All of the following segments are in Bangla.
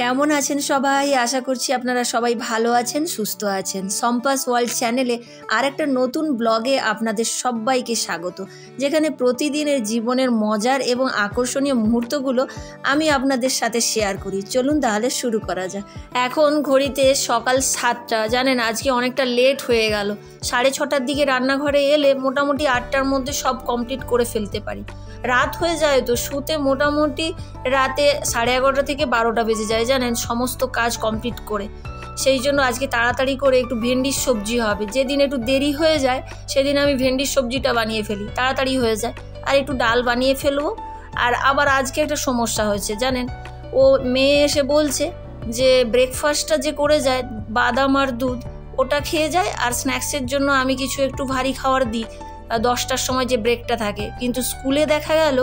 কেমন আছেন সবাই? আশা করছি আপনারা সবাই ভালো আছেন, সুস্থ আছেন। সম্পাস ওয়ার্ল্ড চ্যানেলে আর একটা নতুন ব্লগে আপনাদের সবাইকে স্বাগত, যেখানে প্রতিদিনের জীবনের মজার এবং আকর্ষণীয় মুহূর্তগুলো আমি আপনাদের সাথে শেয়ার করি। চলুন তাহলে শুরু করা যাক। এখন ঘড়িতে সকাল 7টা। জানেন আজকে অনেকটা লেট হয়ে গেল। 6:30টার দিকে রান্নাঘরে এলে মোটামুটি 8টার মধ্যে সব কমপ্লিট করে ফেলতে পারি। রাত হয়ে যায় তো শুতে মোটামুটি রাতে 11:30 থেকে 12টা বেজে যায় জানেন, সমস্ত কাজ কমপ্লিট করে। সেই জন্য আজকে তাড়াতাড়ি করে একটু ভেন্ডির সবজি হবে। যেদিন একটু দেরি হয়ে যায় সেদিন আমি ভেন্ডির সবজিটা বানিয়ে ফেলি, তাড়াতাড়ি হয়ে যায়। আর একটু ডাল বানিয়ে ফেলবো। আর আবার আজকে একটা সমস্যা হয়েছে জানেন, ও মেয়ে এসে বলছে যে ব্রেকফাস্টটা যে করে যায় বাদাম আর দুধ ওটা খেয়ে যায়, আর স্ন্যাক্সের জন্য আমি কিছু একটু ভারী খাবার দিই 10টার সময় যে ব্রেকটা থাকে। কিন্তু স্কুলে দেখা গেল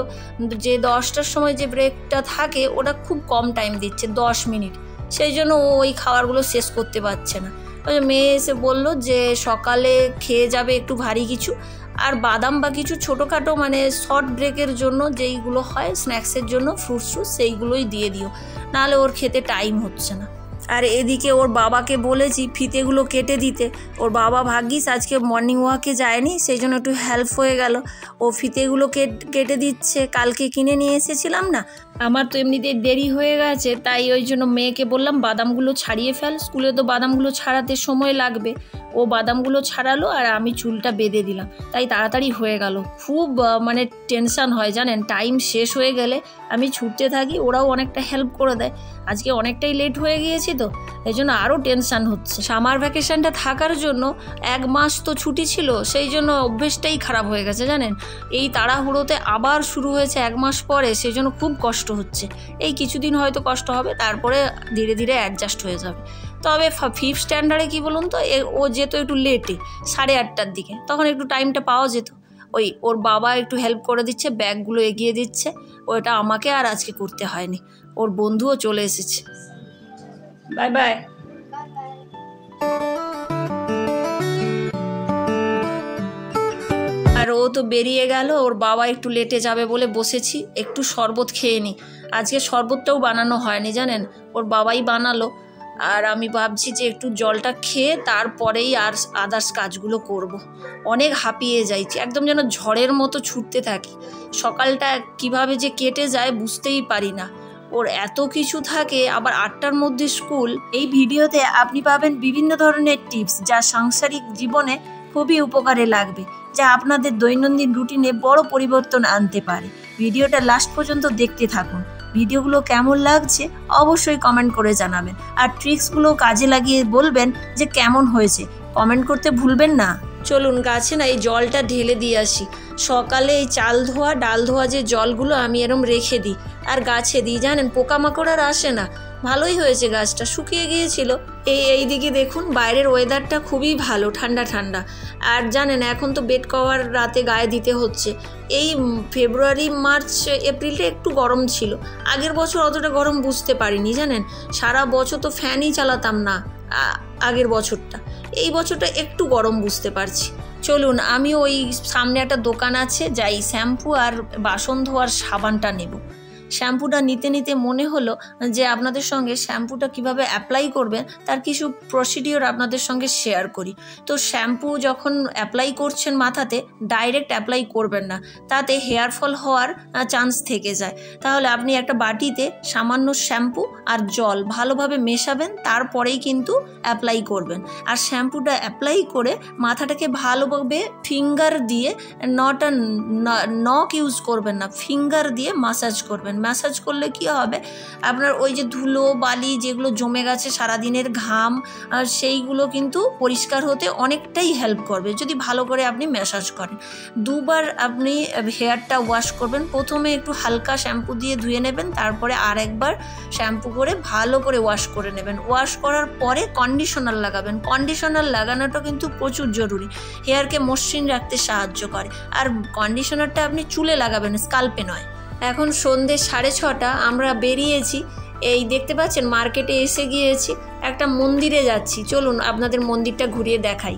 যে 10টার সময় যে ব্রেকটা থাকে ওটা খুব কম টাইম দিচ্ছে, 10 মিনিট। সেই জন্য ও ওই খাবারগুলো শেষ করতে পারছে না। মেয়ে এসে বলল যে সকালে খেয়ে যাবে একটু ভারী কিছু, আর বাদাম বা কিছু ছোটোখাটো মানে শর্ট ব্রেকের জন্য যেইগুলো হয় স্ন্যাক্সের জন্য ফ্রুটস সেইগুলোই দিয়ে দিও, নাহলে ওর খেতে টাইম হচ্ছে না। আর এদিকে ওর বাবাকে বলেছি ফিতেগুলো কেটে দিতে। ওর বাবা ভাগ্যিস আজকে মর্নিং ওয়াকে যায়নি, সেই জন্য একটু হেল্প হয়ে গেল। ও ফিতেগুলো কেটে দিচ্ছে, কালকে কিনে নিয়ে এসেছিলাম না। আমার তো এমনিতেই দেরি হয়ে গেছে, তাই ওই জন্য মেয়েকে বললাম বাদামগুলো ছাড়িয়ে ফেল, স্কুলে তো বাদামগুলো ছাড়াতে সময় লাগবে। ও বাদামগুলো ছাড়ালো আর আমি চুলটা বেঁধে দিলাম, তাই তাড়াতাড়ি হয়ে গেল। খুব মানে টেনশান হয় জানেন, টাইম শেষ হয়ে গেলে আমি ছুটতে থাকি, ওরাও অনেকটা হেল্প করে দেয়। আজকে অনেকটাই লেট হয়ে গিয়েছি তো এই জন্য আরও টেনশান হচ্ছে। সামার ভ্যাকেশনটা থাকার জন্য 1 মাস তো ছুটি ছিল, সেই জন্য অভ্যেসটাই খারাপ হয়ে গেছে জানেন। এই তাড়াহুড়োতে আবার শুরু হয়েছে 1 মাস পরে, সেই জন্য খুব কষ্ট হচ্ছে। এই কিছুদিন হয়তো কষ্ট হবে, তারপরে ধীরে ধীরে অ্যাডজাস্ট হয়ে যাবে। তবে 5th স্ট্যান্ডার্ডে কী বলুন তো, ও যেত একটু লেটে 8:30টার দিকে, তখন একটু টাইমটা পাওয়া যেত। ওর বাবা একটু হেল্প করে দিচ্ছে, ব্যাগগুলো এগিয়ে দিচ্ছে, ওটা আমাকে আর আজকে করতে হয়নি। ওর বন্ধুও চলে এসেছে। Bye bye. আর ও তো বেরিয়ে গেল, ওর বাবা একটু লেটে যাবে বলে বসেছি, একটু শরবত খেয়ে নিই। আজকে শরবতটাও বানানো হয়নি জানেন, ওর বাবাই বানালো। আর আমি ভাবছি যে একটু জলটা খেয়ে তারপরেই আর আদার্স কাজগুলো করব। অনেক হাঁপিয়ে যাইছি, একদম যেন ঝড়ের মতো ছুটতে থাকি। সকালটা কিভাবে যে কেটে যায় বুঝতেই পারি না। ওর এত কিছু থাকে, আবার 8টার মধ্যে স্কুল। এই ভিডিওতে আপনি পাবেন বিভিন্ন ধরনের টিপস যা সাংসারিক জীবনে খুবই উপকারে লাগবে, যা আপনাদের দৈনন্দিন রুটিনে বড় পরিবর্তন আনতে পারে। ভিডিওটা লাস্ট পর্যন্ত দেখতে থাকুন। ভিডিওগুলো কেমন লাগছে অবশ্যই কমেন্ট করে জানাবেন, আর ট্রিক্সগুলো কাজে লাগিয়ে বলবেন যে কেমন হয়েছে। কমেন্ট করতে ভুলবেন না। চলুন গাছে না এই জলটা ঢেলে দিয়ে আসি। সকালে এই চাল ধোয়া ডাল ধোয়া যে জলগুলো আমি এরম রেখে দিই আর গাছে দিই জানেন, পোকামাকড় আর আসে না। ভালোই হয়েছে, গাছটা শুকিয়ে গিয়েছিল। এইদিকে দেখুন বাইরের ওয়েদারটা খুবই ভালো, ঠান্ডা ঠান্ডা। আর জানেন এখন তো বেড কভার রাতে গায়ে দিতে হচ্ছে। এই ফেব্রুয়ারি মার্চ এপ্রিলটা একটু গরম ছিল, আগের বছর অতটা গরম বুঝতে পারিনি জানেন। সারা বছর তো ফ্যানই চালাতাম না আগের বছরটা, এই বছরটা একটু গরম বুঝতে পারছি। চলুন আমি ওই সামনে একটা দোকান আছে যাই, শ্যাম্পু আর বাসন ধোয়ার সাবানটা নেব। শ্যাম্পুটা নিতে নিতে মনে হলো যে আপনাদের সঙ্গে শ্যাম্পুটা কিভাবে অ্যাপ্লাই করবেন তার কিছু প্রসিডিওর আপনাদের সঙ্গে শেয়ার করি। তো শ্যাম্পু যখন অ্যাপ্লাই করছেন মাথাতে ডাইরেক্ট অ্যাপ্লাই করবেন না, তাতে হেয়ার ফল হওয়ার চান্স থেকে যায়। তাহলে আপনি একটা বাটিতে সামান্য শ্যাম্পু আর জল ভালোভাবে মেশাবেন, তারপরেই কিন্তু অ্যাপ্লাই করবেন। আর শ্যাম্পুটা অ্যাপ্লাই করে মাথাটাকে ভালোভাবে ফিঙ্গার দিয়ে, নখ ইউজ করবেন না, ফিঙ্গার দিয়ে মাসাজ করবেন। ম্যাসাজ করলে কি হবে, আপনার ওই যে ধুলো বালি যেগুলো জমে গেছে সারাদিনের ঘাম, আর সেইগুলো কিন্তু পরিষ্কার হতে অনেকটাই হেল্প করবে যদি ভালো করে আপনি ম্যাসাজ করেন। 2বার আপনি হেয়ারটা ওয়াশ করবেন। প্রথমে একটু হালকা শ্যাম্পু দিয়ে ধুয়ে নেবেন, তারপরে আরেকবার শ্যাম্পু করে ভালো করে ওয়াশ করে নেবেন। ওয়াশ করার পরে কন্ডিশনার লাগাবেন। কন্ডিশনার লাগানোটা কিন্তু প্রচুর জরুরি, হেয়ারকে মসৃণ রাখতে সাহায্য করে। আর কন্ডিশনারটা আপনি চুলে লাগাবেন, স্কাল্পে নয়। এখন সন্ধ্যে 6:30, আমরা বেরিয়েছি। এই দেখতে পাচ্ছেন মার্কেটে এসে গিয়েছি, একটা মন্দিরে যাচ্ছি। চলুন আপনাদের মন্দিরটা ঘুরিয়ে দেখাই।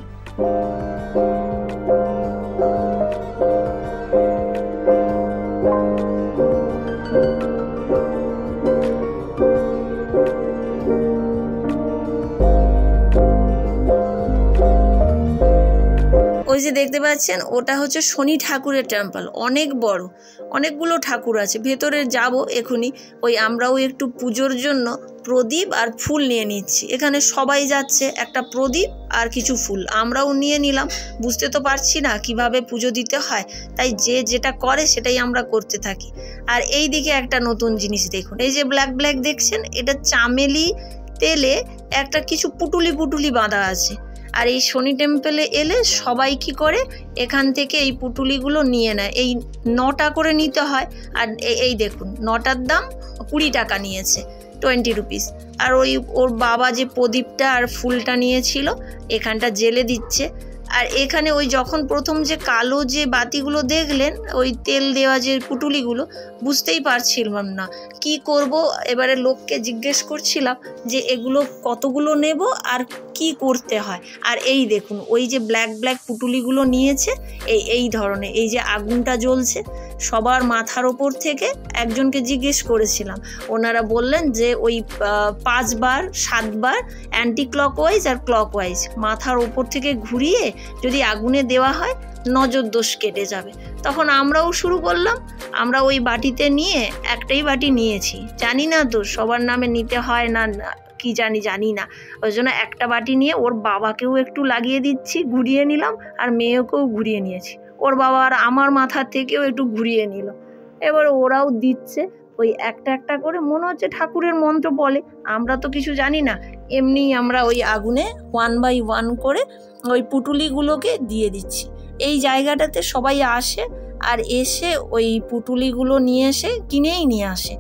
দেখতে পাচ্ছেন ওটা হচ্ছে শনি ঠাকুরের টেম্পল, অনেক বড়, অনেকগুলো ঠাকুর আছে। ভেতরে যাব এখনই। ওই আমরাও একটু পুজোর জন্য প্রদীপ আর ফুল নিয়ে নিচ্ছি। এখানে সবাই যাচ্ছে, একটা প্রদীপ আর কিছু ফুল আমরাও নিয়ে নিলাম। বুঝতে তো পারছি না কিভাবে পুজো দিতে হয়, তাই যে যেটা করে সেটাই আমরা করতে থাকি। আর এই দিকে একটা নতুন জিনিস দেখুন, এই যে ব্ল্যাক ব্ল্যাক দেখছেন, এটা চামেলি তেলে একটা কিছু পুটুলি বাঁধা আছে। আর এই শনি টেম্পলে এলে সবাই কি করে, এখান থেকে এই পুটুলিগুলো নিয়ে নেয়। এই 9টা করে নিতে হয়। আর এই দেখুন 9টার দাম 20 টাকা নিয়েছে, 20 রুপিস। আর ওর বাবা যে প্রদীপটা আর ফুলটা নিয়েছিল এখানটা জেলে দিচ্ছে। আর এখানে ওই যখন প্রথম যে কালো যে বাতিগুলো দেখলেন, ওই তেল দেওয়া যে পুটুলিগুলো, বুঝতেই পারছিলাম না কি করব। এবারে লোককে জিজ্ঞেস করছিলাম যে এগুলো কতগুলো নেব আর কি করতে হয়। আর এই দেখুন ওই যে ব্ল্যাক ব্ল্যাক পুটুলিগুলো নিয়েছে, এই ধরনের, এই যে আগুনটা জ্বলছে সবার মাথার ওপর থেকে। একজনকে জিজ্ঞেস করেছিলাম, ওনারা বললেন যে ওই 5 বার 7 বার অ্যান্টি ক্লকওয়াইজ আর ক্লকওয়াইজ মাথার ওপর থেকে ঘুরিয়ে যদি আগুনে দেওয়া হয় নজর দোষ কেটে যাবে। তখন আমরাও শুরু করলাম। আমরা ওই বাটিতে নিয়ে, একটাই বাটি নিয়েছি, জানি না তো সবার নামে নিতে হয় না কি জানি না, ওই জন্য একটা বাটি নিয়ে ওর বাবাকেও একটু লাগিয়ে দিচ্ছি, ঘুরিয়ে নিলাম, আর মেয়েকেও ঘুরিয়ে নিয়েছি। ওর বাবা আর আমার মাথার থেকেও একটু ঘুরিয়ে নিল। এবার ওরাও দিচ্ছে ওই একটা করে, মনে হচ্ছে ঠাকুরের মন্ত্র বলে, আমরা তো কিছু জানি না। এমনি আমরা ওই আগুনে 1 বাই 1 করে ওই পুটুলিগুলোকে দিয়ে দিচ্ছি। এই জায়গাটাতে সবাই আসে, আর এসে ওই পুটুলিগুলো নিয়ে এসে কিনেই নিয়ে আসে।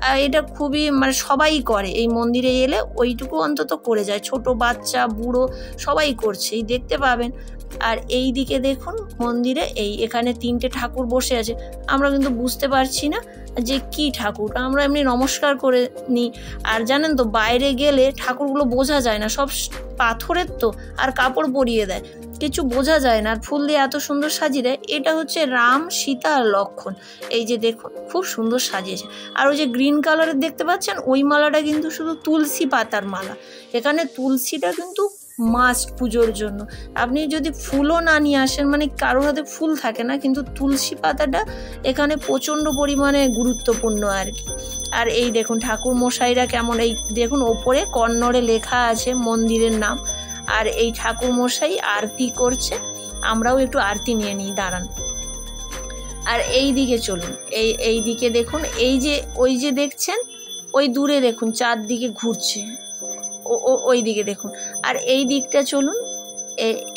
আর এটা খুবই সবাই করে, এই মন্দিরে এলে ওইটুকু অন্তত করে যায়। ছোট বাচ্চা বুড়ো সবাই করছে, এই দেখতে পাবেন। আর এই দিকে দেখুন মন্দিরে এখানে 3টে ঠাকুর বসে আছে। আমরা কিন্তু বুঝতে পারছি না যে কি ঠাকুর, আমরা এমনি নমস্কার করে নিই। আর জানেন তো বাইরে গেলে ঠাকুরগুলো বোঝা যায় না, সব পাথরের তো, আর কাপড় পরিয়ে দেয়, কিছু বোঝা যায় না। আর ফুল দিয়ে এত সুন্দর সাজিয়ে দেয়। এটা হচ্ছে রাম, সীতা আর লক্ষ্মণ। এই যে দেখুন খুব সুন্দর সাজিয়েছে। আর ওই যে গ্রিন কালারের দেখতে পাচ্ছেন, ওই মালাটা কিন্তু শুধু তুলসী পাতার মালা। এখানে তুলসীটা কিন্তু মাস্ট পুজোর জন্য। আপনি যদি ফুলও না নিয়ে আসেন, কারোর হাতে ফুল থাকে না, কিন্তু তুলসী পাতাটা এখানে প্রচণ্ড পরিমাণে গুরুত্বপূর্ণ আর কি। আর এই দেখুন ঠাকুর মশাইরা কেমন, এই দেখুন ওপরে কন্নড়ে লেখা আছে মন্দিরের নাম। আর এই ঠাকুর মশাই আরতি করছে, আমরাও একটু আরতি নিয়ে নিই, দাঁড়ান। আর এই দিকে চলুন, এই দিকে দেখুন, ওই যে দেখছেন, ওই দূরে দেখুন চারদিকে ঘুরছে, ওই দিকে দেখুন। আর এই দিকটা চলুন,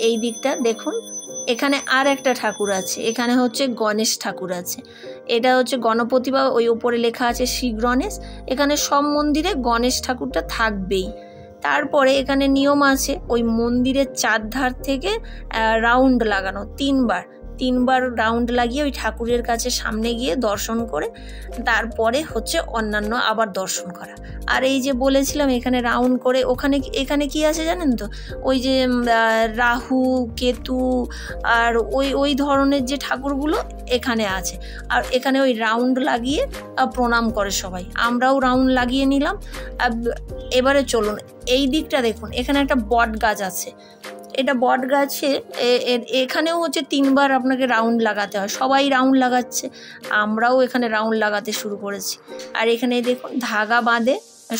এই দিকটা দেখুন, এখানে আর একটা ঠাকুর আছে। এখানে হচ্ছে গণেশ ঠাকুর আছে। এটা হচ্ছে গণপতি বা ওই ওপরে লেখা আছে শ্রী গণেশ। এখানে সব মন্দিরে গণেশ ঠাকুরটা থাকবেই। তারপরে এখানে নিয়ম আছে, ওই মন্দিরের চারধার থেকে রাউন্ড লাগানো, 3বার রাউন্ড লাগিয়ে ওই ঠাকুরের কাছে সামনে গিয়ে দর্শন করে তারপরে হচ্ছে অন্যান্য আবার দর্শন করা। আর এই যে বলেছিলাম এখানে রাউন্ড করে, এখানে কি আছে জানেন তো, ওই যে রাহু কেতু আর ওই ধরনের যে ঠাকুরগুলো এখানে আছে। আর এখানে ওই রাউন্ড লাগিয়ে প্রণাম করে সবাই, আমরাও রাউন্ড লাগিয়ে নিলাম। এবারে চলুন এই দিকটা দেখুন, এখানে একটা বট গাছ আছে। এটা বট গাছে এখানেও হচ্ছে 3বার আপনাকে রাউন্ড লাগাতে হয়। সবাই রাউন্ড লাগাচ্ছে, আমরাও এখানে রাউন্ড লাগাতে শুরু করেছি। আর এখানে দেখুন ধাগা বাঁধে,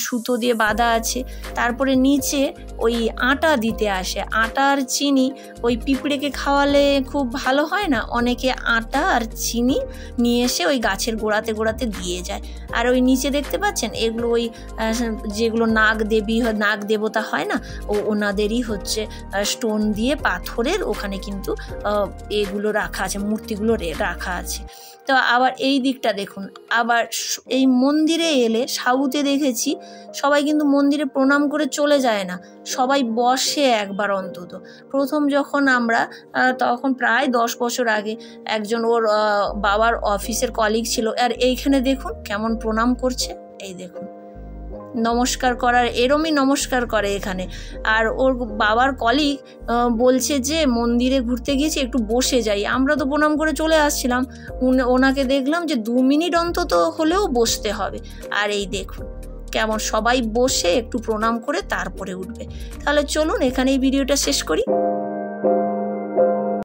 সুতো দিয়ে বাঁধা আছে। তারপরে নিচে ওই আটা দিতে আসে, আটা আর চিনি। ওই পিঁপড়েকে খাওয়ালে খুব ভালো হয় না, অনেকে আটা আর চিনি নিয়ে এসে ওই গাছের গোড়াতে গোড়াতে দিয়ে যায়। আর ওই নিচে দেখতে পাচ্ছেন এগুলো ওই যেগুলো নাগ দেবতা হয় না, ওনাদেরই হচ্ছে স্টোন দিয়ে পাথরের ওখানে কিন্তু এগুলো রাখা আছে, মূর্তিগুলো রাখা আছে। তো আবার এই দিকটা দেখুন, আবার এই মন্দিরে এলে সাউথে দেখেছি সবাই কিন্তু মন্দিরে প্রণাম করে চলে যায় না, সবাই বসে একবার অন্তত। প্রথম যখন আমরা, তখন প্রায় 10 বছর আগে, একজন ওর বাবার অফিসের কলিগ ছিল। আর এইখানে দেখুন কেমন প্রণাম করছে, এই দেখুন নমস্কার করার, এরমই নমস্কার করে এখানে। আর ওর বাবার কলিগ বলছে যে মন্দিরে ঘুরতে গিয়েছি, একটু বসে যাই। আমরা তো প্রণাম করে চলে আসছিলাম, ওনাকে দেখলাম যে 2 মিনিট অন্তত হলেও বসতে হবে। আর এই দেখুন কেমন সবাই বসে একটু প্রণাম করে তারপরে উঠবে। তাহলে চলুন এখানেই ভিডিওটা শেষ করি।